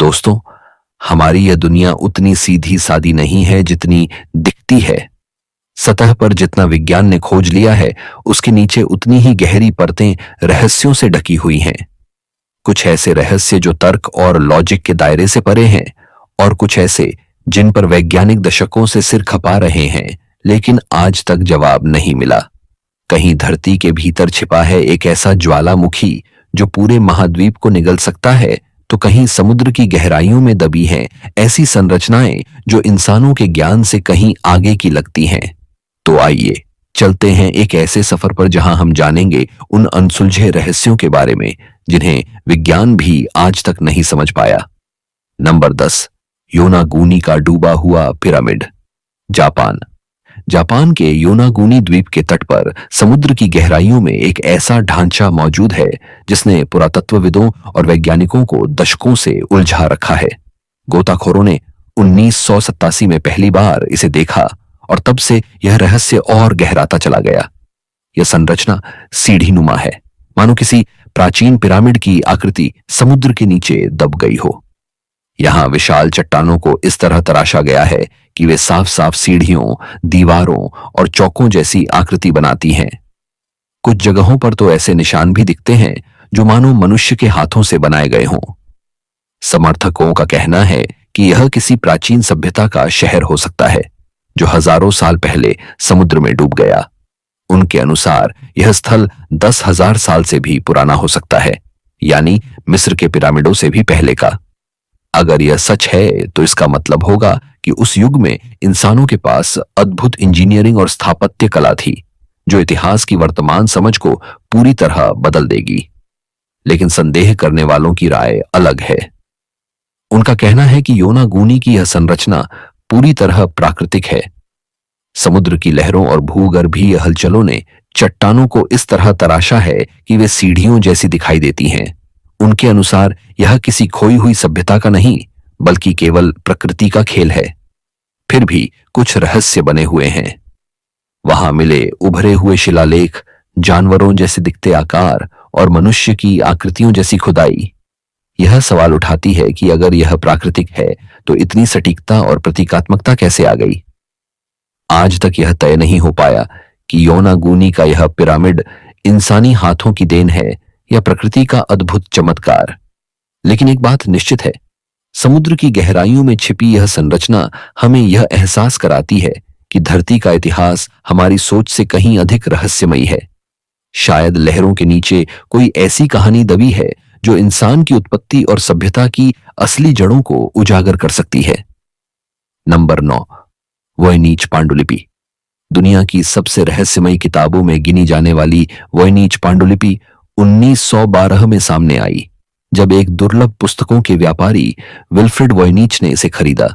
दोस्तों, हमारी यह दुनिया उतनी सीधी सादी नहीं है जितनी दिखती है। सतह पर जितना विज्ञान ने खोज लिया है, उसके नीचे उतनी ही गहरी परतें रहस्यों से ढकी हुई हैं। कुछ ऐसे रहस्य जो तर्क और लॉजिक के दायरे से परे हैं, और कुछ ऐसे जिन पर वैज्ञानिक दशकों से सिर खपा रहे हैं, लेकिन आज तक जवाब नहीं मिला। कहीं धरती के भीतर छिपा है एक ऐसा ज्वालामुखी जो पूरे महाद्वीप को निगल सकता है, तो कहीं समुद्र की गहराइयों में दबी हैं ऐसी संरचनाएं जो इंसानों के ज्ञान से कहीं आगे की लगती हैं। तो आइए चलते हैं एक ऐसे सफर पर जहां हम जानेंगे उन अनसुलझे रहस्यों के बारे में जिन्हें विज्ञान भी आज तक नहीं समझ पाया। नंबर 10, योनागुनी का डूबा हुआ पिरामिड। जापान। जापान के योनागुनी द्वीप के तट पर समुद्र की गहराइयों में एक ऐसा ढांचा मौजूद है जिसने पुरातत्वविदों और वैज्ञानिकों को दशकों से उलझा रखा है। गोताखोरों ने 1987 में पहली बार इसे देखा और तब से यह रहस्य और गहराता चला गया। यह संरचना सीढ़ी नुमा है, मानो किसी प्राचीन पिरामिड की आकृति समुद्र के नीचे दब गई हो। यहां विशाल चट्टानों को इस तरह तराशा गया है कि वे साफ साफ सीढ़ियों, दीवारों और चौकों जैसी आकृति बनाती हैं। कुछ जगहों पर तो ऐसे निशान भी दिखते हैं जो मानो मनुष्य के हाथों से बनाए गए हों। समर्थकों का कहना है कि यह किसी प्राचीन सभ्यता का शहर हो सकता है जो हजारों साल पहले समुद्र में डूब गया। उनके अनुसार यह स्थल 10,000 साल से भी पुराना हो सकता है, यानी मिस्र के पिरामिडों से भी पहले का। अगर यह सच है तो इसका मतलब होगा कि उस युग में इंसानों के पास अद्भुत इंजीनियरिंग और स्थापत्य कला थी जो इतिहास की वर्तमान समझ को पूरी तरह बदल देगी। लेकिन संदेह करने वालों की राय अलग है। उनका कहना है कि योनागुनी की यह संरचना पूरी तरह प्राकृतिक है। समुद्र की लहरों और भूगर्भीय हलचलों ने चट्टानों को इस तरह तराशा है कि वे सीढ़ियों जैसी दिखाई देती हैं। उनके अनुसार यह किसी खोई हुई सभ्यता का नहीं, बल्कि केवल प्रकृति का खेल है। फिर भी कुछ रहस्य बने हुए हैं। वहां मिले उभरे हुए शिलालेख, जानवरों जैसे दिखते आकार और मनुष्य की आकृतियों जैसी खुदाई यह सवाल उठाती है कि अगर यह प्राकृतिक है तो इतनी सटीकता और प्रतीकात्मकता कैसे आ गई। आज तक यह तय नहीं हो पाया कि योनागुनी का यह पिरामिड इंसानी हाथों की देन है या प्रकृति का अद्भुत चमत्कार। लेकिन एक बात निश्चित है, समुद्र की गहराइयों में छिपी यह संरचना हमें यह एहसास कराती है कि धरती का इतिहास हमारी सोच से कहीं अधिक रहस्यमयी है। शायद लहरों के नीचे कोई ऐसी कहानी दबी है जो इंसान की उत्पत्ति और सभ्यता की असली जड़ों को उजागर कर सकती है। नंबर 9, वॉयनिच पांडुलिपि। दुनिया की सबसे रहस्यमयी किताबों में गिनी जाने वाली वॉयनिच पांडुलिपि 1912 में सामने आई, जब एक दुर्लभ पुस्तकों के व्यापारी विल्फ्रेड वॉयनिच ने इसे खरीदा।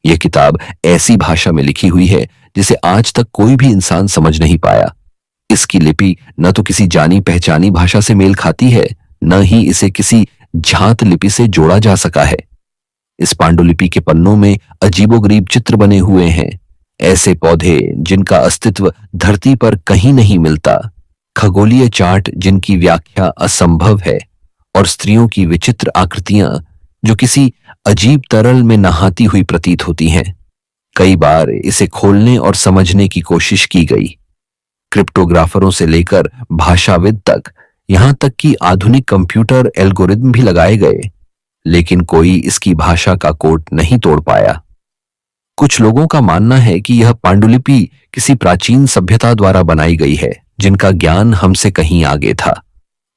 यह किताब ऐसी भाषा में लिखी हुई है जिसे आज तक कोई भी इंसान समझ नहीं पाया। इसकी लिपि न तो किसी जानी पहचानी भाषा से मेल खाती है, न ही इसे किसी झात लिपि से जोड़ा जा सका है। इस पांडुलिपि के पन्नों में अजीबोगरीब चित्र बने हुए हैं, ऐसे पौधे जिनका अस्तित्व धरती पर कहीं नहीं मिलता, खगोलीय चार्ट जिनकी व्याख्या असंभव है, और स्त्रियों की विचित्र आकृतियां जो किसी अजीब तरल में नहाती हुई प्रतीत होती हैं। कई बार इसे खोलने और समझने की कोशिश की गई। क्रिप्टोग्राफरों से लेकर भाषाविद तक, यहां तक कि आधुनिक कंप्यूटर एल्गोरिदम भी लगाए गए, लेकिन कोई इसकी भाषा का कोड नहीं तोड़ पाया। कुछ लोगों का मानना है कि यह पांडुलिपि किसी प्राचीन सभ्यता द्वारा बनाई गई है जिनका ज्ञान हमसे कहीं आगे था।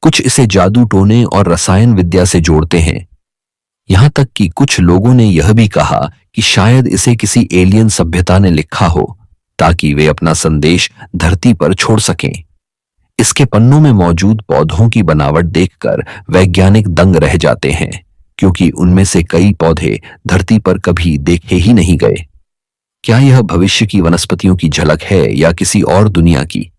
कुछ इसे जादू टोने और रसायन विद्या से जोड़ते हैं। यहां तक कि कुछ लोगों ने यह भी कहा कि शायद इसे किसी एलियन सभ्यता ने लिखा हो ताकि वे अपना संदेश धरती पर छोड़ सकें। इसके पन्नों में मौजूद पौधों की बनावट देखकर वैज्ञानिक दंग रह जाते हैं, क्योंकि उनमें से कई पौधे धरती पर कभी देखे ही नहीं गए। क्या यह भविष्य की वनस्पतियों की झलक है या किसी और दुनिया की?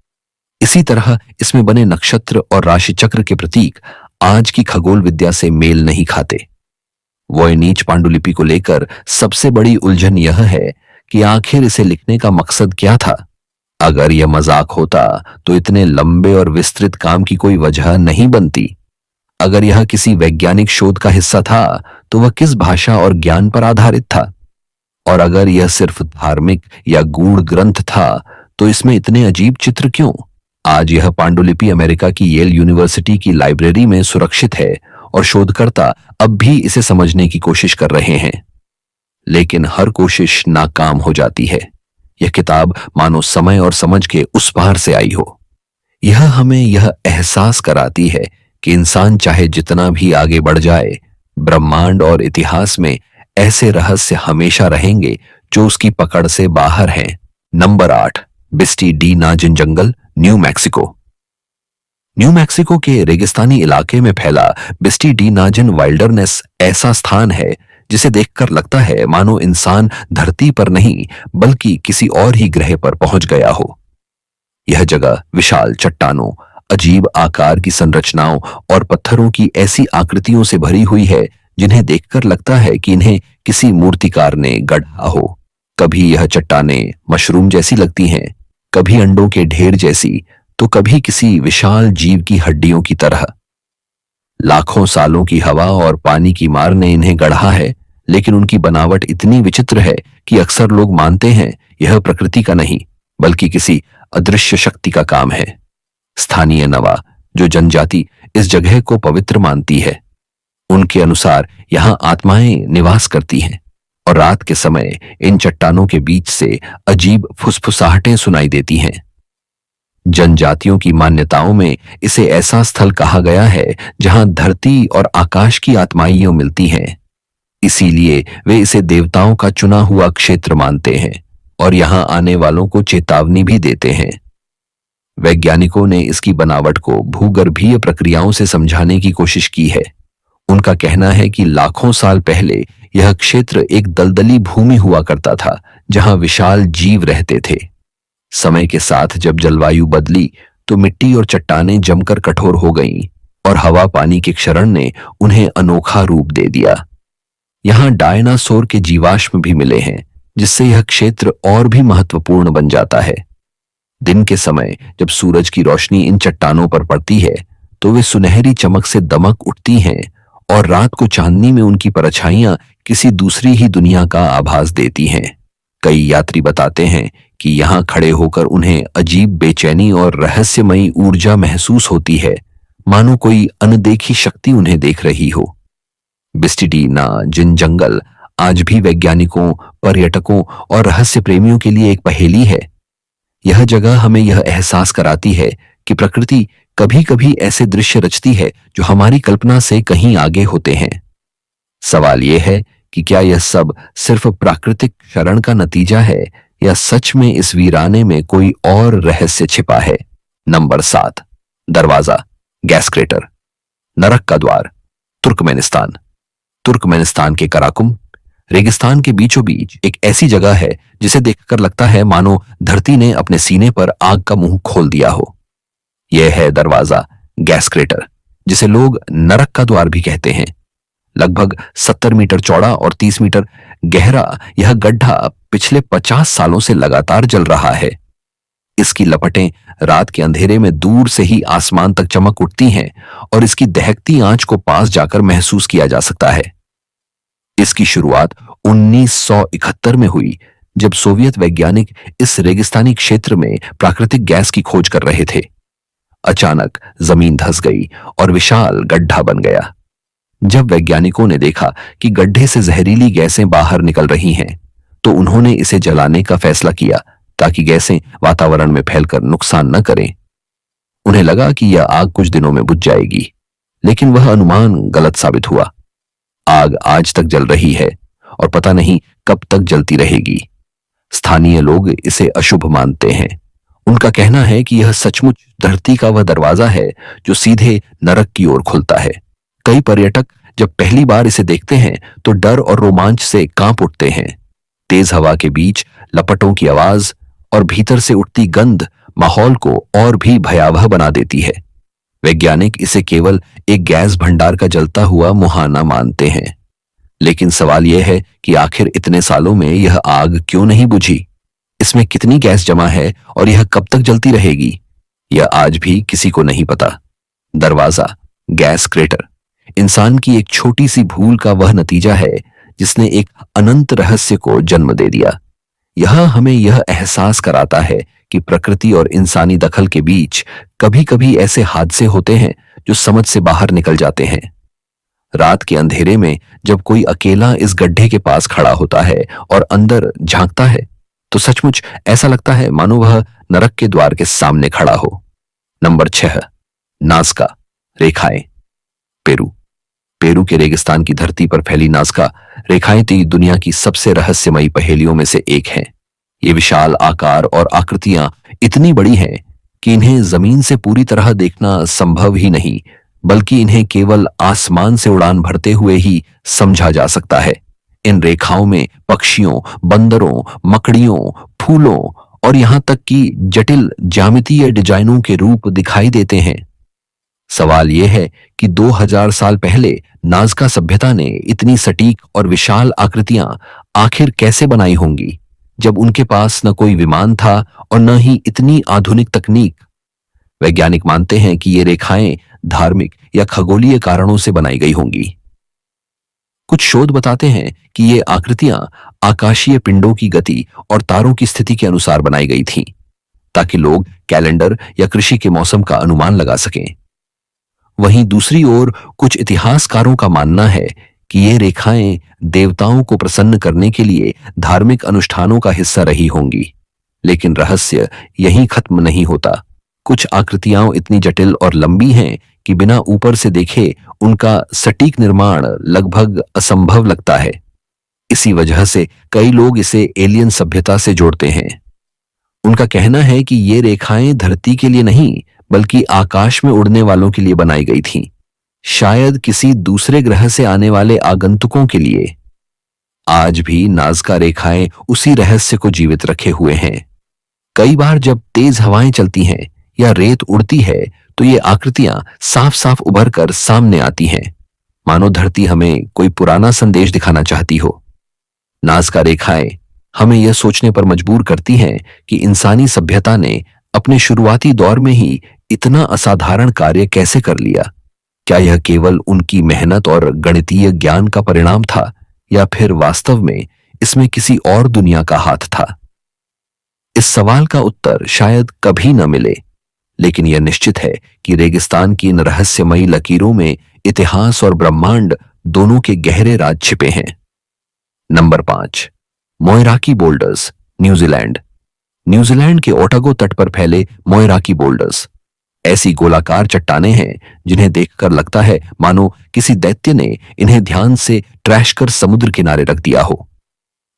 इसी तरह इसमें बने नक्षत्र और राशिचक्र के प्रतीक आज की खगोल विद्या से मेल नहीं खाते। वॉयनिच पांडुलिपि को लेकर सबसे बड़ी उलझन यह है कि आखिर इसे लिखने का मकसद क्या था। अगर यह मजाक होता तो इतने लंबे और विस्तृत काम की कोई वजह नहीं बनती। अगर यह किसी वैज्ञानिक शोध का हिस्सा था तो वह किस भाषा और ज्ञान पर आधारित था? और अगर यह सिर्फ धार्मिक या गूढ़ ग्रंथ था तो इसमें इतने अजीब चित्र क्यों? आज यह पांडुलिपि अमेरिका की येल यूनिवर्सिटी की लाइब्रेरी में सुरक्षित है और शोधकर्ता अब भी इसे समझने की कोशिश कर रहे हैं, लेकिन हर कोशिश नाकाम हो जाती है। यह किताब मानो समय और समझ के उस पार से आई हो। यह हमें यह एहसास कराती है कि इंसान चाहे जितना भी आगे बढ़ जाए, ब्रह्मांड और इतिहास में ऐसे रहस्य हमेशा रहेंगे जो उसकी पकड़ से बाहर हैं। नंबर 8, बिस्टी डी नाजिन जंगल, न्यू मैक्सिको। न्यू मैक्सिको के रेगिस्तानी इलाके में फैला बिस्टी डी नाजिन वाइल्डरनेस ऐसा स्थान है जिसे देखकर लगता है मानो इंसान धरती पर नहीं बल्कि किसी और ही ग्रह पर पहुंच गया हो। यह जगह विशाल चट्टानों, अजीब आकार की संरचनाओं और पत्थरों की ऐसी आकृतियों से भरी हुई है जिन्हें देखकर लगता है कि इन्हें किसी मूर्तिकार ने गढ़ा हो। कभी यह चट्टानें मशरूम जैसी लगती हैं, कभी अंडों के ढेर जैसी, तो कभी किसी विशाल जीव की हड्डियों की तरह। लाखों सालों की हवा और पानी की मार ने इन्हें गढ़ा है, लेकिन उनकी बनावट इतनी विचित्र है कि अक्सर लोग मानते हैं यह प्रकृति का नहीं बल्कि किसी अदृश्य शक्ति का काम है। स्थानीय नवा, जो जनजाति इस जगह को पवित्र मानती है, उनके अनुसार यहां आत्माएं निवास करती हैं और रात के समय इन चट्टानों के बीच से अजीब फुसफुसाहटें सुनाई देती हैं। जनजातियों की मान्यताओं में इसे ऐसा स्थल कहा गया है जहां धरती और आकाश की आत्माइयां मिलती हैं। इसीलिए वे इसे देवताओं का चुना हुआ क्षेत्र मानते हैं और यहां आने वालों को चेतावनी भी देते हैं। वैज्ञानिकों ने इसकी बनावट को भूगर्भीय प्रक्रियाओं से समझाने की कोशिश की है। उनका कहना है कि लाखों साल पहले यह क्षेत्र एक दलदली भूमि हुआ करता था जहां विशाल जीव रहते थे। समय के साथ जब जलवायु बदली तो मिट्टी और चट्टानें जमकर कठोर हो गईं और हवा पानी के क्षरण ने उन्हें अनोखा रूप दे दिया। यहां डायनासोर के जीवाश्म भी मिले हैं, जिससे यह क्षेत्र और भी महत्वपूर्ण बन जाता है। दिन के समय जब सूरज की रोशनी इन चट्टानों पर पड़ती है तो वे सुनहरी चमक से दमक उठती हैं और रात को चांदनी में उनकी परछाइयां किसी दूसरी ही दुनिया का आभास देती हैं। कई यात्री बताते हैं कि यहां खड़े होकर उन्हें अजीब बेचैनी और रहस्यमयी ऊर्जा महसूस होती है, मानो कोई अनदेखी शक्ति उन्हें देख रही हो। बिस्टिडीना जिन जंगल आज भी वैज्ञानिकों, पर्यटकों और रहस्य प्रेमियों के लिए एक पहेली है। यह जगह हमें यह एहसास कराती है कि प्रकृति कभी कभी ऐसे दृश्य रचती है जो हमारी कल्पना से कहीं आगे होते हैं। सवाल यह है कि क्या यह सब सिर्फ प्राकृतिक क्षरण का नतीजा है या सच में इस वीराने में कोई और रहस्य छिपा है। नंबर 7, दरवाजा, गैस क्रेटर, नरक का द्वार, तुर्कमेनिस्तान। तुर्कमेनिस्तान के कराकुम रेगिस्तान के बीचों बीच एक ऐसी जगह है जिसे देखकर लगता है मानो धरती ने अपने सीने पर आग का मुंह खोल दिया हो। यह है दरवाजा, गैस क्रेटर, जिसे लोग नरक का द्वार भी कहते हैं। लगभग 70 मीटर चौड़ा और 30 मीटर गहरा यह गड्ढा पिछले 50 सालों से लगातार जल रहा है। इसकी लपटें रात के अंधेरे में दूर से ही आसमान तक चमक उठती हैं और इसकी दहकती आंच को पास जाकर महसूस किया जा सकता है। इसकी शुरुआत 1971 में हुई जब सोवियत वैज्ञानिक इस रेगिस्तानी क्षेत्र में प्राकृतिक गैस की खोज कर रहे थे। अचानक जमीन धंस गई और विशाल गड्ढा बन गया। जब वैज्ञानिकों ने देखा कि गड्ढे से जहरीली गैसें बाहर निकल रही हैं, तो उन्होंने इसे जलाने का फैसला किया ताकि गैसें वातावरण में फैलकर नुकसान न करें। उन्हें लगा कि यह आग कुछ दिनों में बुझ जाएगी, लेकिन वह अनुमान गलत साबित हुआ। आग आज तक जल रही है और पता नहीं कब तक जलती रहेगी। स्थानीय लोग इसे अशुभ मानते हैं। उनका कहना है कि यह सचमुच धरती का वह दरवाजा है जो सीधे नरक की ओर खुलता है। कई पर्यटक जब पहली बार इसे देखते हैं तो डर और रोमांच से कांप उठते हैं। तेज हवा के बीच लपटों की आवाज और भीतर से उठती गंध माहौल को और भी भयावह बना देती है। वैज्ञानिक इसे केवल एक गैस भंडार का जलता हुआ मुहाना मानते हैं, लेकिन सवाल यह है कि आखिर इतने सालों में यह आग क्यों नहीं बुझी? इसमें कितनी गैस जमा है और यह कब तक जलती रहेगी? यह आज भी किसी को नहीं पता। दरवाजा, गैस क्रेटर। इंसान की एक छोटी सी भूल का वह नतीजा है जिसने एक अनंत रहस्य को जन्म दे दिया। यह हमें यह एहसास कराता है कि प्रकृति और इंसानी दखल के बीच कभी कभी ऐसे हादसे होते हैं जो समझ से बाहर निकल जाते हैं। रात के अंधेरे में जब कोई अकेला इस गड्ढे के पास खड़ा होता है और अंदर झांकता है तो सचमुच ऐसा लगता है मानो वह नरक के द्वार के सामने खड़ा हो। नंबर 6, नाज़का रेखाएं। पेरू। पेरू के रेगिस्तान की धरती पर फैली नाज़का रेखाएं दुनिया की सबसे रहस्यमयी पहेलियों में से एक हैं। ये विशाल आकार और आकृतियां इतनी बड़ी हैं कि इन्हें जमीन से पूरी तरह देखना संभव ही नहीं, बल्कि इन्हें केवल आसमान से उड़ान भरते हुए ही समझा जा सकता है। इन रेखाओं में पक्षियों, बंदरों, मकड़ियों, फूलों और यहां तक कि जटिल ज्यामितीय डिजाइनों के रूप दिखाई देते हैं। सवाल यह है कि 2000 साल पहले नाज़का सभ्यता ने इतनी सटीक और विशाल आकृतियां आखिर कैसे बनाई होंगी, जब उनके पास न कोई विमान था और न ही इतनी आधुनिक तकनीक। वैज्ञानिक मानते हैं कि ये रेखाएं धार्मिक या खगोलीय कारणों से बनाई गई होंगी। कुछ शोध बताते हैं कि ये आकृतियां आकाशीय पिंडों की गति और तारों की स्थिति के अनुसार बनाई गई थीं, ताकि लोग कैलेंडर या कृषि के मौसम का अनुमान लगा सकें। वहीं दूसरी ओर कुछ इतिहासकारों का मानना है कि ये रेखाएं देवताओं को प्रसन्न करने के लिए धार्मिक अनुष्ठानों का हिस्सा रही होंगी। लेकिन रहस्य यहीं खत्म नहीं होता। कुछ आकृतियां इतनी जटिल और लंबी हैं कि बिना ऊपर से देखे उनका सटीक निर्माण लगभग असंभव लगता है। इसी वजह से कई लोग इसे एलियन सभ्यता से जोड़ते हैं। उनका कहना है कि ये रेखाएं धरती के लिए नहीं, बल्कि आकाश में उड़ने वालों के लिए बनाई गई थीं, शायद किसी दूसरे ग्रह से आने वाले आगंतुकों के लिए। आज भी नाज़का रेखाएं उसी रहस्य को जीवित रखे हुए हैं। कई बार जब तेज हवाएं चलती हैं या रेत उड़ती है तो ये आकृतियां साफ साफ उभर कर सामने आती हैं, मानो धरती हमें कोई पुराना संदेश दिखाना चाहती हो। नाज़का रेखाएं हमें यह सोचने पर मजबूर करती हैं कि इंसानी सभ्यता ने अपने शुरुआती दौर में ही इतना असाधारण कार्य कैसे कर लिया। क्या यह केवल उनकी मेहनत और गणितीय ज्ञान का परिणाम था, या फिर वास्तव में इसमें किसी और दुनिया का हाथ था? इस सवाल का उत्तर शायद कभी न मिले, लेकिन यह निश्चित है कि रेगिस्तान की इन रहस्यमयी लकीरों में इतिहास और ब्रह्मांड दोनों के गहरे राज छिपे हैं। Number 5, Moeraki boulders, New Zealand. New Zealand के ओटागो तट पर फैले मोइराकी बोल्डर्स ऐसी गोलाकार चट्टानें हैं जिन्हें देखकर लगता है मानो किसी दैत्य ने इन्हें ध्यान से ट्रैश कर समुद्र किनारे रख दिया हो।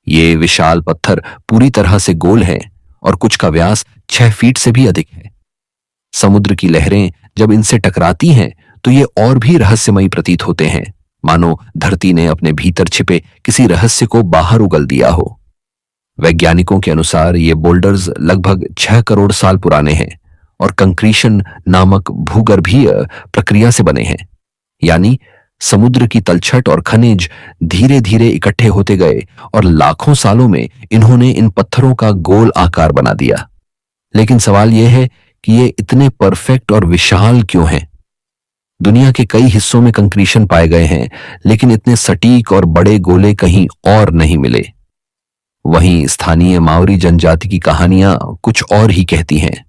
ये विशाल पत्थर पूरी तरह से गोल हैं और कुछ का व्यास 6 फीट से भी अधिक है। समुद्र की लहरें जब इनसे टकराती हैं तो ये और भी रहस्यमयी प्रतीत होते हैं, मानो धरती ने अपने भीतर छिपे किसी रहस्य को बाहर उगल दिया हो। वैज्ञानिकों के अनुसार ये बोल्डर्स लगभग 6 करोड़ साल पुराने हैं और कंक्रीशन नामक भूगर्भीय प्रक्रिया से बने हैं। यानी समुद्र की तलछट और खनिज धीरे धीरे इकट्ठे होते गए और लाखों सालों में इन्होंने इन पत्थरों का गोल आकार बना दिया। लेकिन सवाल यह है कि ये इतने परफेक्ट और विशाल क्यों हैं? दुनिया के कई हिस्सों में कंक्रीशन पाए गए हैं, लेकिन इतने सटीक और बड़े गोले कहीं और नहीं मिले। वहीं स्थानीय माओरी जनजाति की कहानियां कुछ और ही कहती हैं।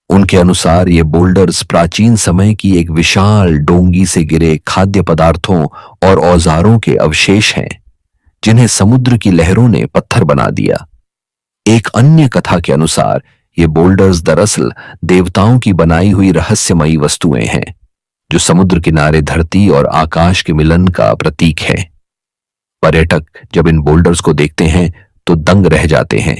उनके अनुसार ये बोल्डर्स प्राचीन समय की एक विशाल डोंगी से गिरे खाद्य पदार्थों और औजारों के अवशेष हैं, जिन्हें समुद्र की लहरों ने पत्थर बना दिया। एक अन्य कथा के अनुसार ये बोल्डर्स दरअसल देवताओं की बनाई हुई रहस्यमयी वस्तुएं हैं, जो समुद्र किनारे धरती और आकाश के मिलन का प्रतीक है। पर्यटक जब इन बोल्डर्स को देखते हैं तो दंग रह जाते हैं।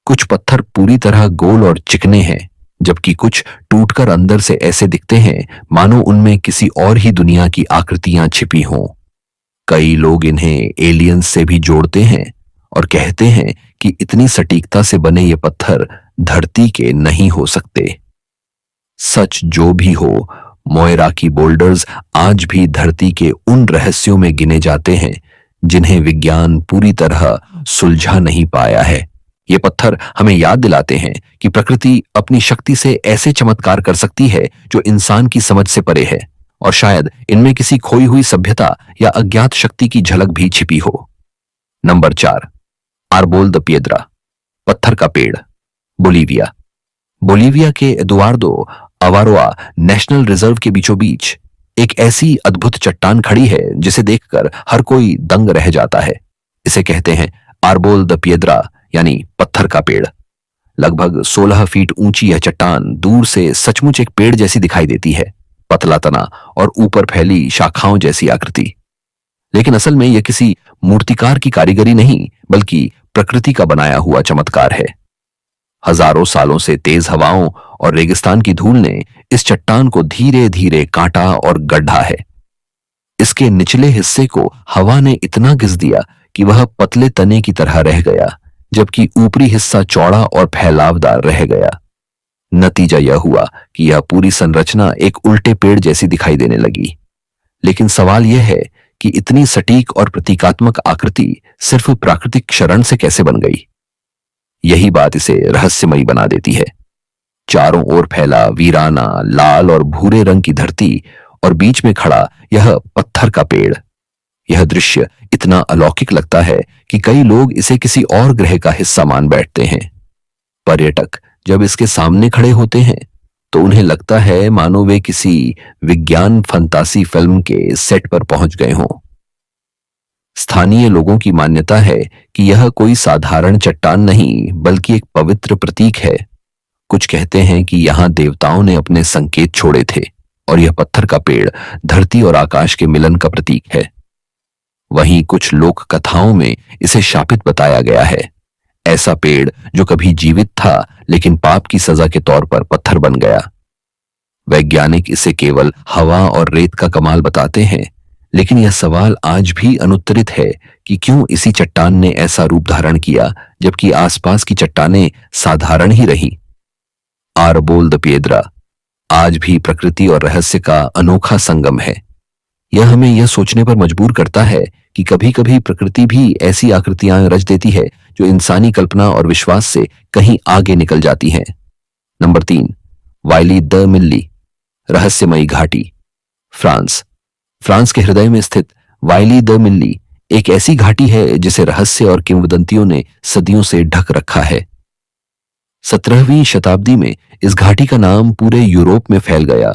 कुछ पत्थर पूरी तरह गोल और चिकने हैं, जबकि कुछ टूटकर अंदर से ऐसे दिखते हैं मानो उनमें किसी और ही दुनिया की आकृतियां छिपी हों। कई लोग इन्हें एलियंस से भी जोड़ते हैं और कहते हैं कि इतनी सटीकता से बने ये पत्थर धरती के नहीं हो सकते। सच जो भी हो, मोइराकी बोल्डर्स आज भी धरती के उन रहस्यों में गिने जाते हैं जिन्हें विज्ञान पूरी तरह सुलझा नहीं पाया है। ये पत्थर हमें याद दिलाते हैं कि प्रकृति अपनी शक्ति से ऐसे चमत्कार कर सकती है जो इंसान की समझ से परे है, और शायद इनमें किसी खोई हुई सभ्यता या अज्ञात शक्ति की झलक भी छिपी हो। नंबर 4, आर्बोल द पिएद्रा, पत्थर का पेड़, बोलीविया। बोलीविया के एदुआर्दो अवारोआ नेशनल रिजर्व के बीचों बीच एक ऐसी अद्भुत चट्टान खड़ी है जिसे देखकर हर कोई दंग रह जाता है। इसे कहते हैं आर्बोल द पिएद्रा, यानी पत्थर का पेड़। लगभग 16 फीट ऊंची यह चट्टान दूर से सचमुच एक पेड़ जैसी दिखाई देती है, पतला तना और ऊपर फैली शाखाओं जैसी आकृति। लेकिन असल में यह किसी मूर्तिकार की कारीगरी नहीं, बल्कि प्रकृति का बनाया हुआ चमत्कार है। हजारों सालों से तेज हवाओं और रेगिस्तान की धूल ने इस चट्टान को धीरे धीरे काटा और गढ़ा है। इसके निचले हिस्से को हवा ने इतना घिस दिया कि वह पतले तने की तरह रह गया, जबकि ऊपरी हिस्सा चौड़ा और फैलावदार रह गया। नतीजा यह हुआ कि यह पूरी संरचना एक उल्टे पेड़ जैसी दिखाई देने लगी। लेकिन सवाल यह है कि इतनी सटीक और प्रतीकात्मक आकृति सिर्फ प्राकृतिक क्षरण से कैसे बन गई? यही बात इसे रहस्यमयी बना देती है। चारों ओर फैला वीराना लाल और भूरे रंग की धरती और बीच में खड़ा यह पत्थर का पेड़। यह दृश्य इतना अलौकिक लगता है कि कई लोग इसे किसी और ग्रह का हिस्सा मान बैठते हैं। पर्यटक जब इसके सामने खड़े होते हैं तो उन्हें लगता है मानो वे किसी विज्ञान फंतासी फिल्म के सेट पर पहुंच गए हों। स्थानीय लोगों की मान्यता है कि यह कोई साधारण चट्टान नहीं, बल्कि एक पवित्र प्रतीक है। कुछ कहते हैं कि यहां देवताओं ने अपने संकेत छोड़े थे और यह पत्थर का पेड़ धरती और आकाश के मिलन का प्रतीक है। वहीं कुछ लोक कथाओं में इसे शापित बताया गया है, ऐसा पेड़ जो कभी जीवित था लेकिन पाप की सजा के तौर पर पत्थर बन गया। वैज्ञानिक इसे केवल हवा और रेत का कमाल बताते हैं, लेकिन यह सवाल आज भी अनुत्तरित है कि क्यों इसी चट्टान ने ऐसा रूप धारण किया जबकि आसपास की चट्टानें साधारण ही रही। आर्बोल द पिएद्रा आज भी प्रकृति और रहस्य का अनोखा संगम है। यह हमें यह सोचने पर मजबूर करता है कि कभी-कभी प्रकृति भी ऐसी आकृतियां रच देती है जो इंसानी कल्पना और विश्वास से कहीं आगे निकल जाती हैं। नंबर 3, वाइली द मिल्ली, रहस्यमयी घाटी, फ्रांस। फ्रांस के हृदय में स्थित वाइली द मिल्ली एक ऐसी घाटी है जिसे रहस्य और किंवदंतियों ने सदियों से ढक रखा है। 17वीं शताब्दी में इस घाटी का नाम पूरे यूरोप में फैल गया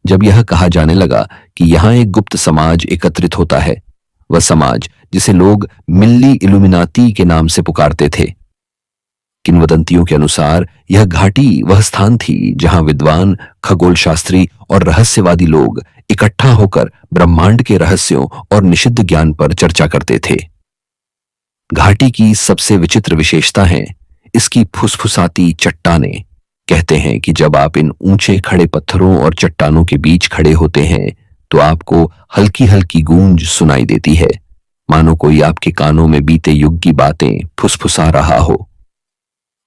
जब यह कहा जाने लगा कि यहां एक गुप्त समाज एकत्रित होता है, वह समाज जिसे लोग मिल्ली इल्यूमिनाती के नाम से पुकारते थे। किंवदंतियों के अनुसार यह घाटी वह स्थान थी जहां विद्वान, खगोल शास्त्री और रहस्यवादी लोग इकट्ठा होकर ब्रह्मांड के रहस्यों और निषिद्ध ज्ञान पर चर्चा करते थे। घाटी की सबसे विचित्र विशेषता है इसकी फुसफुसाती चट्टानें। कहते हैं कि जब आप इन ऊंचे खड़े पत्थरों और चट्टानों के बीच खड़े होते हैं तो आपको हल्की हल्की गूंज सुनाई देती है, मानो कोई आपके कानों में बीते युग की बातें फुसफुसा रहा हो।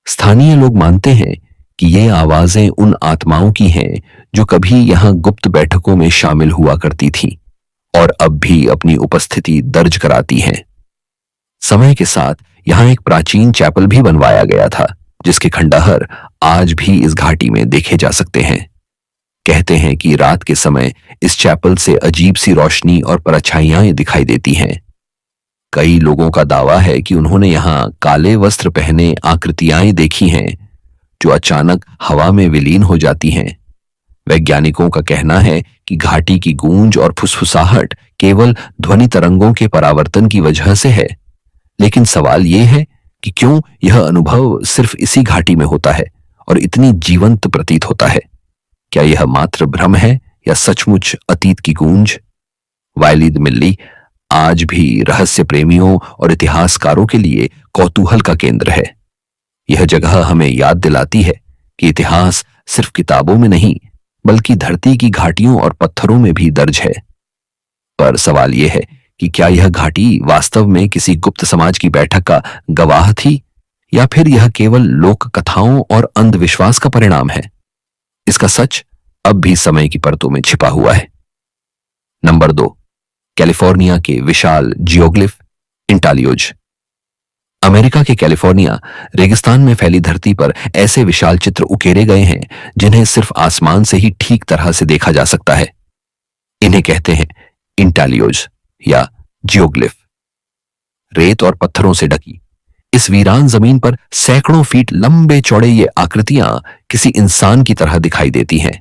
स्थानीय लोग मानते हैं कि ये आवाजें उन आत्माओं की हैं जो कभी यहां गुप्त बैठकों में शामिल हुआ करती थीं और अब भी अपनी उपस्थिति दर्ज कराती हैं। समय के साथ यहां एक प्राचीन चैपल भी बनवाया गया था जिसके खंडहर आज भी इस घाटी में देखे जा सकते हैं। कहते हैं कि रात के समय इस चैपल से अजीब सी रोशनी और परछाइयां दिखाई देती हैं। कई लोगों का दावा है कि उन्होंने यहां काले वस्त्र पहने आकृतियां देखी हैं जो अचानक हवा में विलीन हो जाती हैं। वैज्ञानिकों का कहना है कि घाटी की गूंज और फुसफुसाहट केवल ध्वनि तरंगों के परावर्तन की वजह से है, लेकिन सवाल यह है कि क्यों यह अनुभव सिर्फ इसी घाटी में होता है और इतनी जीवंत प्रतीत होता है? क्या यह मात्र भ्रम है या सचमुच अतीत की गूंज? वाइली द मिल्ली आज भी रहस्य प्रेमियों और इतिहासकारों के लिए कौतूहल का केंद्र है। यह जगह हमें याद दिलाती है कि इतिहास सिर्फ किताबों में नहीं बल्कि धरती की घाटियों और पत्थरों में भी दर्ज है। पर सवाल यह है कि क्या यह घाटी वास्तव में किसी गुप्त समाज की बैठक का गवाह थी या फिर यह केवल लोक कथाओं और अंधविश्वास का परिणाम है? इसका सच अब भी समय की परतों में छिपा हुआ है। नंबर 2, कैलिफोर्निया के विशाल जियोग्लिफ इंटालियोज। अमेरिका के कैलिफोर्निया रेगिस्तान में फैली धरती पर ऐसे विशाल चित्र उकेरे गए हैं जिन्हें सिर्फ आसमान से ही ठीक तरह से देखा जा सकता है। इन्हें कहते हैं इंटालियोज या जियोग्लिफ। रेत और पत्थरों से ढकी इस वीरान जमीन पर सैकड़ों फीट लंबे चौड़े ये आकृतियां किसी इंसान की तरह दिखाई देती हैं।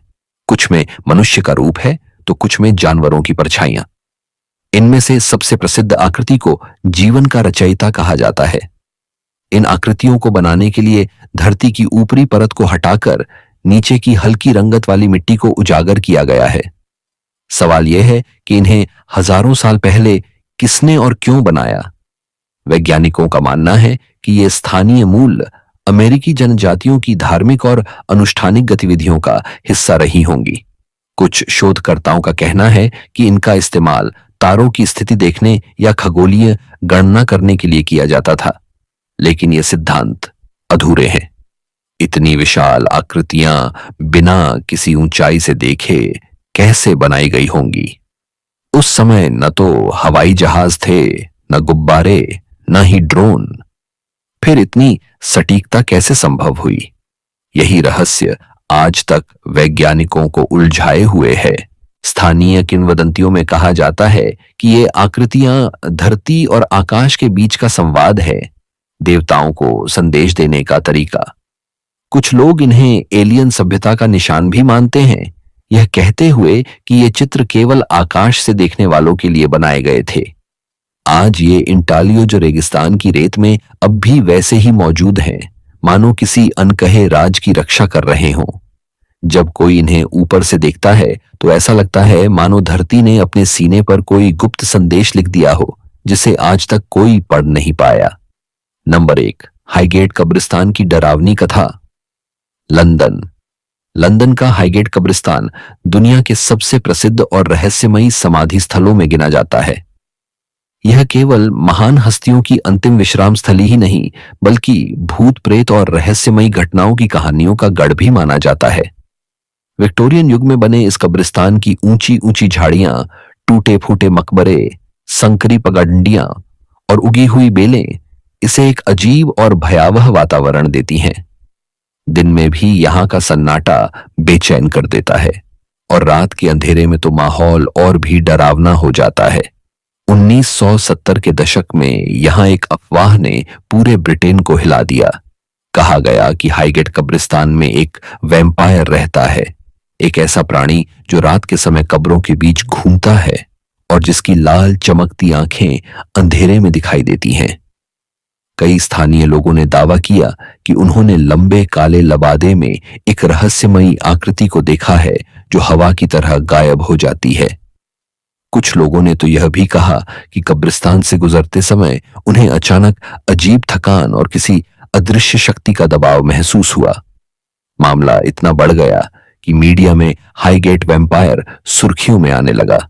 कुछ में मनुष्य का रूप है तो कुछ में जानवरों की परछाइयां। इनमें से सबसे प्रसिद्ध आकृति को जीवन का रचयिता कहा जाता है। इन आकृतियों को बनाने के लिए धरती की ऊपरी परत को हटाकर नीचे की हल्की रंगत वाली मिट्टी को उजागर किया गया है। सवाल यह है कि इन्हें हजारों साल पहले किसने और क्यों बनाया। वैज्ञानिकों का मानना है कि ये स्थानीय मूल अमेरिकी जनजातियों की धार्मिक और अनुष्ठानिक गतिविधियों का हिस्सा रही होंगी। कुछ शोधकर्ताओं का कहना है कि इनका इस्तेमाल तारों की स्थिति देखने या खगोलीय गणना करने के लिए किया जाता था, लेकिन ये सिद्धांत अधूरे हैं। इतनी विशाल आकृतियां बिना किसी ऊंचाई से देखे कैसे बनाई गई होंगी। उस समय न तो हवाई जहाज थे, न गुब्बारे, न ही ड्रोन। फिर इतनी सटीकता कैसे संभव हुई? यही रहस्य आज तक वैज्ञानिकों को उलझाए हुए है। स्थानीय किंवदंतियों में कहा जाता है कि ये आकृतियां धरती और आकाश के बीच का संवाद है, देवताओं को संदेश देने का तरीका। कुछ लोग इन्हें एलियन सभ्यता का निशान भी मानते हैं, यह कहते हुए कि ये चित्र केवल आकाश से देखने वालों के लिए बनाए गए थे। आज ये इंटालियो जो रेगिस्तान की रेत में अब भी वैसे ही मौजूद हैं, मानो किसी अनकहे राज की रक्षा कर रहे हों। जब कोई इन्हें ऊपर से देखता है तो ऐसा लगता है मानो धरती ने अपने सीने पर कोई गुप्त संदेश लिख दिया हो, जिसे आज तक कोई पढ़ नहीं पाया। नंबर 1, हाईगेट कब्रिस्तान की डरावनी कथा। लंदन का हाईगेट कब्रिस्तान दुनिया के सबसे प्रसिद्ध और रहस्यमयी समाधि स्थलों में गिना जाता है। यह केवल महान हस्तियों की अंतिम विश्राम स्थली ही नहीं, बल्कि भूत प्रेत और रहस्यमयी घटनाओं की कहानियों का गढ़ भी माना जाता है। विक्टोरियन युग में बने इस कब्रिस्तान की ऊंची ऊंची झाड़ियां, टूटे फूटे मकबरे, संकरी पगडंडियां और उगी हुई बेलें इसे एक अजीब और भयावह वातावरण देती हैं। दिन में भी यहां का सन्नाटा बेचैन कर देता है और रात के अंधेरे में तो माहौल और भी डरावना हो जाता है। 1970 के दशक में यहां एक अफवाह ने पूरे ब्रिटेन को हिला दिया। कहा गया कि हाईगेट कब्रिस्तान में एक वैम्पायर रहता है, एक ऐसा प्राणी जो रात के समय कब्रों के बीच घूमता है और जिसकी लाल चमकती आंखें अंधेरे में दिखाई देती हैं। कई स्थानीय लोगों ने दावा किया कि उन्होंने लंबे काले लबादे में एक रहस्यमयी आकृति को देखा है जो हवा की तरह गायब हो जाती है। कुछ लोगों ने तो यह भी कहा कि कब्रिस्तान से गुजरते समय उन्हें अचानक अजीब थकान और किसी अदृश्य शक्ति का दबाव महसूस हुआ। मामला इतना बढ़ गया कि मीडिया में हाईगेट वैम्पायर सुर्खियों में आने लगा।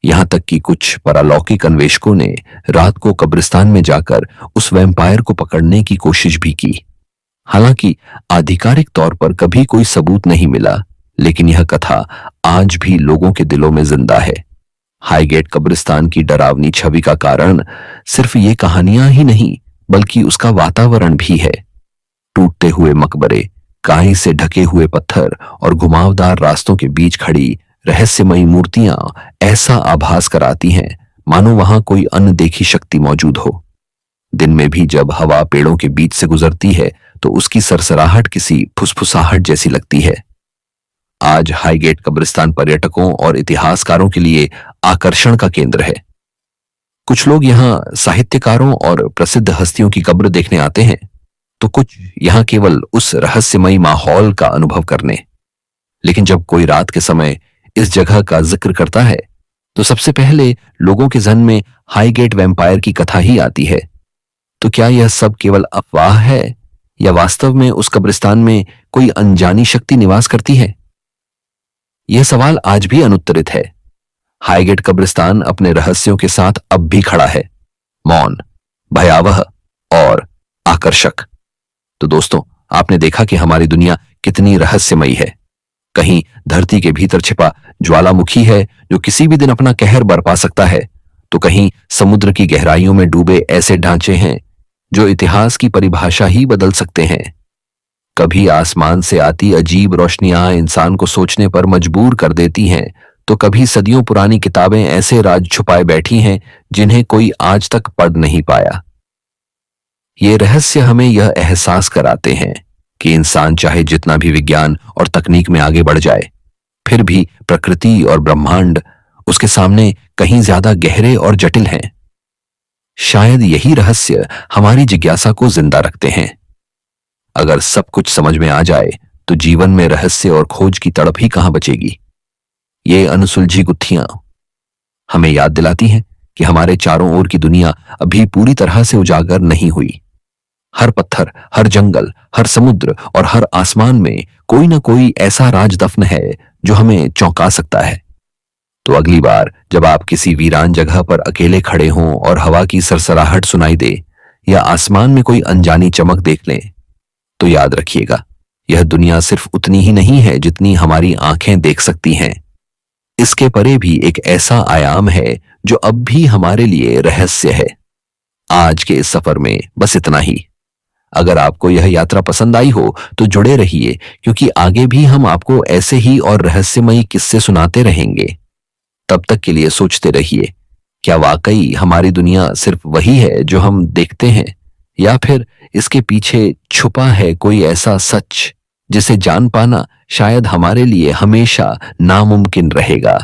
यहां तक कि कुछ परालौकिक अन्वेषकों ने रात को कब्रिस्तान में जाकर उस वैम्पायर को पकड़ने की कोशिश भी की। हालांकि आधिकारिक तौर पर कभी कोई सबूत नहीं मिला, लेकिन यह कथा आज भी लोगों के दिलों में जिंदा है। हाईगेट कब्रिस्तान की डरावनी छवि का कारण सिर्फ ये कहानियां ही नहीं, बल्कि उसका वातावरण भी है। टूटते हुए मकबरे, काई से ढके हुए पत्थर और घुमावदार रास्तों के बीच खड़ी रहस्यमयी मूर्तियां ऐसा आभास कराती हैं मानो वहां कोई अनदेखी शक्ति मौजूद हो। दिन में भी जब हवा पेड़ों के बीच से गुजरती है तो उसकी सरसराहट किसी फुसफुसाहट जैसी लगती है। आज हाईगेट कब्रिस्तान पर्यटकों और इतिहासकारों के लिए आकर्षण का केंद्र है। कुछ लोग यहां साहित्यकारों और प्रसिद्ध हस्तियों की कब्र देखने आते हैं, तो कुछ यहां केवल उस रहस्यमयी माहौल का अनुभव करने। लेकिन जब कोई रात के समय इस जगह का जिक्र करता है तो सबसे पहले लोगों के जहन में हाईगेट वैम्पायर की कथा ही आती है। तो क्या यह सब केवल अफवाह है या वास्तव में उस कब्रिस्तान में कोई अनजानी शक्ति निवास करती है? यह सवाल आज भी अनुत्तरित है। हाईगेट कब्रिस्तान अपने रहस्यों के साथ अब भी खड़ा है, मौन, भयावह और आकर्षक। तो दोस्तों, आपने देखा कि हमारी दुनिया कितनी रहस्यमयी है। कहीं धरती के भीतर छिपा ज्वालामुखी है जो किसी भी दिन अपना कहर बरपा सकता है, तो कहीं समुद्र की गहराइयों में डूबे ऐसे ढांचे हैं जो इतिहास की परिभाषा ही बदल सकते हैं। कभी आसमान से आती अजीब रोशनियां इंसान को सोचने पर मजबूर कर देती हैं, तो कभी सदियों पुरानी किताबें ऐसे राज छुपाए बैठी हैं जिन्हें कोई आज तक पढ़ नहीं पाया। ये रहस्य हमें यह एहसास कराते हैं कि इंसान चाहे जितना भी विज्ञान और तकनीक में आगे बढ़ जाए, फिर भी प्रकृति और ब्रह्मांड उसके सामने कहीं ज्यादा गहरे और जटिल हैं। शायद यही रहस्य हमारी जिज्ञासा को जिंदा रखते हैं। अगर सब कुछ समझ में आ जाए तो जीवन में रहस्य और खोज की तड़प ही कहां बचेगी। ये अनसुलझी गुत्थियां हमें याद दिलाती हैं कि हमारे चारों ओर की दुनिया अभी पूरी तरह से उजागर नहीं हुई। हर पत्थर, हर जंगल, हर समुद्र और हर आसमान में कोई ना कोई ऐसा राज दफन है जो हमें चौंका सकता है। तो अगली बार जब आप किसी वीरान जगह पर अकेले खड़े हों और हवा की सरसराहट सुनाई दे या आसमान में कोई अनजानी चमक देख लें, तो याद रखिएगा, यह दुनिया सिर्फ उतनी ही नहीं है जितनी हमारी आंखें देख सकती हैं। इसके परे भी एक ऐसा आयाम है जो अब भी हमारे लिए रहस्य है। आज के इस सफर में बस इतना ही। अगर आपको यह यात्रा पसंद आई हो तो जुड़े रहिए, क्योंकि आगे भी हम आपको ऐसे ही और रहस्यमयी किस्से सुनाते रहेंगे। तब तक के लिए सोचते रहिए, क्या वाकई हमारी दुनिया सिर्फ वही है जो हम देखते हैं, या फिर इसके पीछे छुपा है कोई ऐसा सच जिसे जान पाना शायद हमारे लिए हमेशा नामुमकिन रहेगा।